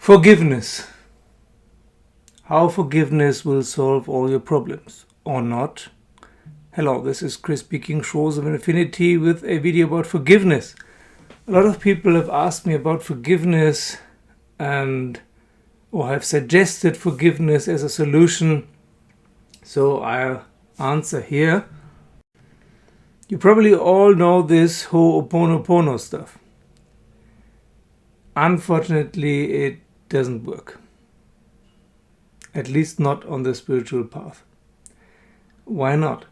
Forgiveness. How forgiveness will solve all your problems, or not. Hello, this is Chris speaking, Shores of Infinity, with a video about forgiveness. A lot of people have asked me about forgiveness or have suggested forgiveness as a solution, so I'll answer here. You probably all know this Ho'oponopono stuff. Unfortunately, it doesn't work. At least not on the spiritual path. Why not?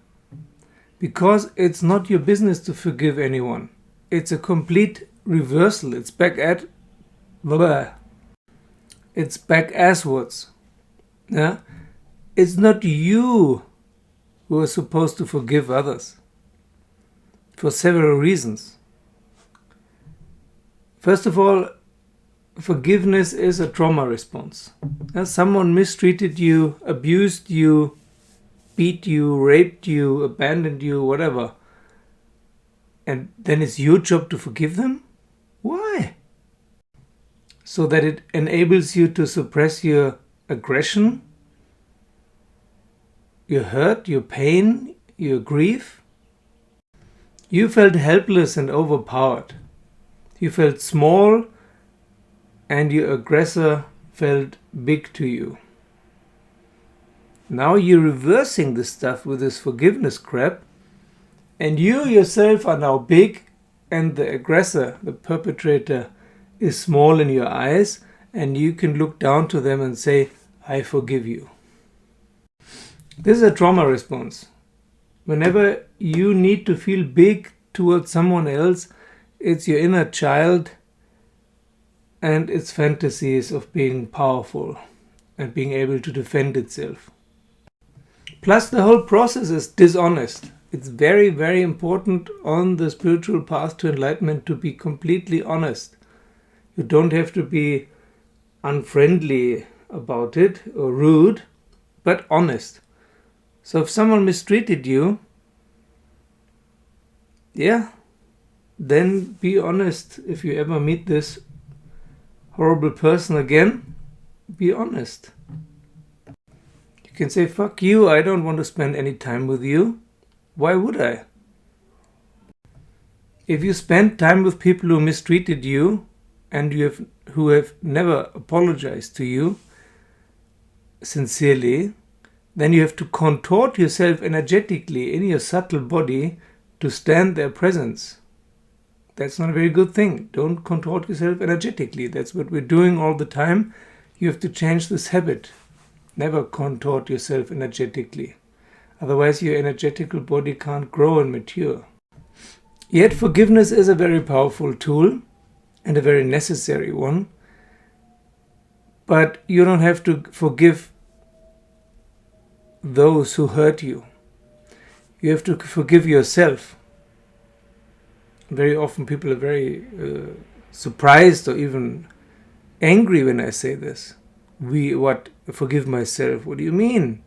Because it's not your business to forgive anyone. It's a complete reversal. It's back asswards. Yeah? It's not you who are supposed to forgive others. For several reasons. First of all, forgiveness is a trauma response. Someone mistreated you, abused you, beat you, raped you, abandoned you, whatever. And then it's your job to forgive them? Why? So that it enables you to suppress your aggression, your hurt, your pain, your grief? You felt helpless and overpowered. You felt small, and your aggressor felt big to you. Now you're reversing this stuff with this forgiveness crap, and you yourself are now big, and the aggressor, the perpetrator, is small in your eyes, and you can look down to them and say, I forgive you. This is a trauma response. Whenever you need to feel big towards someone else, it's your inner child and its fantasies of being powerful and being able to defend itself. Plus, the whole process is dishonest. It's very, very important on the spiritual path to enlightenment to be completely honest. You don't have to be unfriendly about it or rude, but honest. So if someone mistreated you, then be honest. If you ever meet this horrible person again, be honest. You can say, fuck you, I don't want to spend any time with you. Why would I? If you spend time with people who mistreated you and who have never apologized to you sincerely, then you have to contort yourself energetically in your subtle body to stand their presence. That's not a very good thing. Don't contort yourself energetically. That's what we're doing all the time. You have to change this habit. Never contort yourself energetically. Otherwise your energetical body can't grow and mature. Yet forgiveness is a very powerful tool and a very necessary one. But you don't have to forgive those who hurt you. You have to forgive yourself. Very often people are very surprised or even angry when I say this. Forgive myself? What do you mean?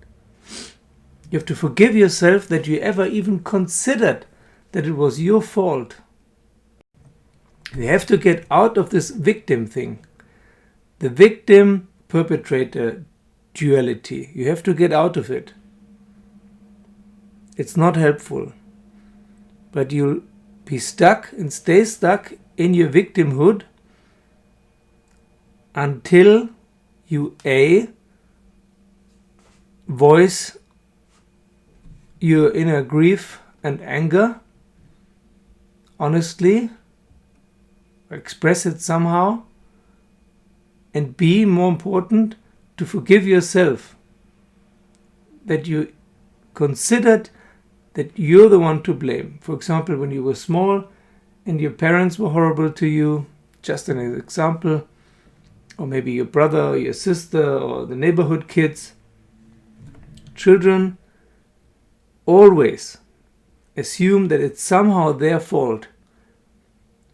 You have to forgive yourself that you ever even considered that it was your fault. You have to get out of this victim thing. The victim-perpetrator duality. You have to get out of it. It's not helpful. But you'll be stuck and stay stuck in your victimhood until you voice your inner grief and anger honestly, express it somehow, and B, more important, to forgive yourself that you considered that you're the one to blame. For example, when you were small and your parents were horrible to you, just an example, or maybe your brother or your sister or the neighborhood kids. Children always assume that it's somehow their fault.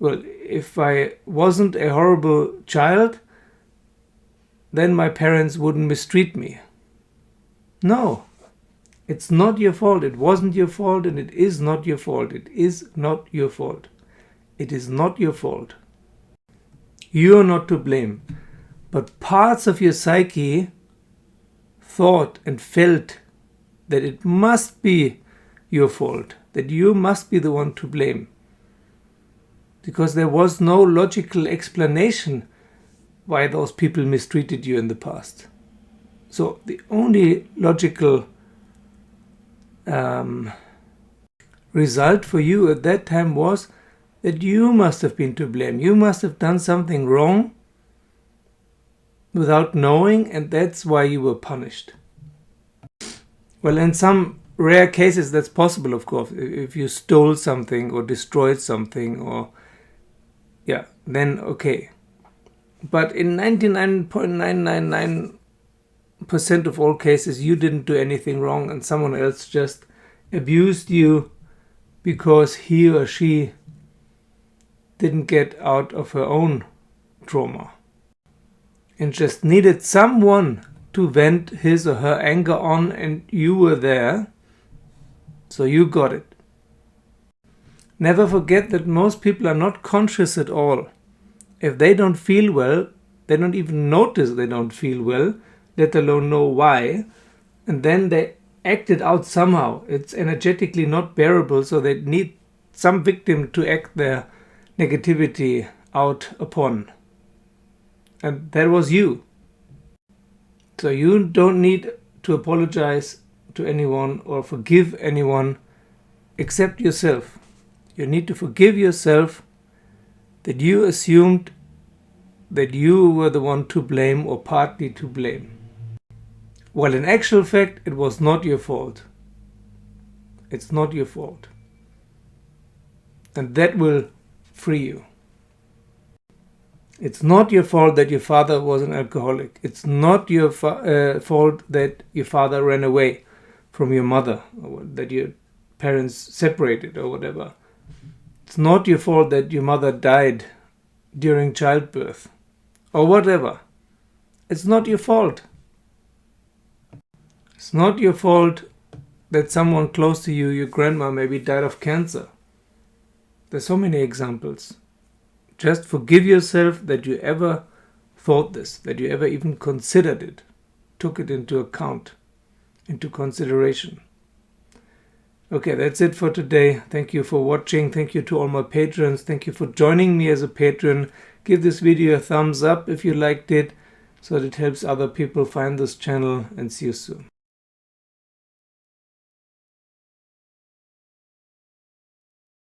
Well, if I wasn't a horrible child, then my parents wouldn't mistreat me. No. It's not your fault. It wasn't your fault, and it is not your fault. It is not your fault. It is not your fault. You are not to blame. but parts of your psyche thought and felt that it must be your fault, that you must be the one to blame, because there was no logical explanation why those people mistreated you in the past. So the only logical result for you at that time was that you must have been to blame. You must have done something wrong without knowing, and that's why you were punished. Well, in some rare cases that's possible, of course. If you stole something or destroyed something, or yeah, then okay. But in 99.999% of all cases, you didn't do anything wrong and someone else just abused you because he or she didn't get out of her own trauma and just needed someone to vent his or her anger on, and you were there, so you got it. Never forget that most people are not conscious at all. If they don't feel well, they don't even notice they don't feel well, let alone know why, and then they act it out somehow. It's energetically not bearable, so they need some victim to act their negativity out upon. And that was you. So you don't need to apologize to anyone or forgive anyone except yourself. You need to forgive yourself that you assumed that you were the one to blame or partly to blame. Well, in actual fact, it was not your fault. It's not your fault. And that will free you. It's not your fault that your father was an alcoholic. It's not your fault that your father ran away from your mother, or that your parents separated or whatever. It's not your fault that your mother died during childbirth or whatever. It's not your fault. It's not your fault that someone close to you, your grandma, maybe died of cancer. There's so many examples. Just forgive yourself that you ever thought this, that you ever even considered it, took it into account, into consideration. Okay, that's it for today. Thank you for watching. Thank you to all my patrons. Thank you for joining me as a patron. Give this video a thumbs up if you liked it, so that it helps other people find this channel, and see you soon.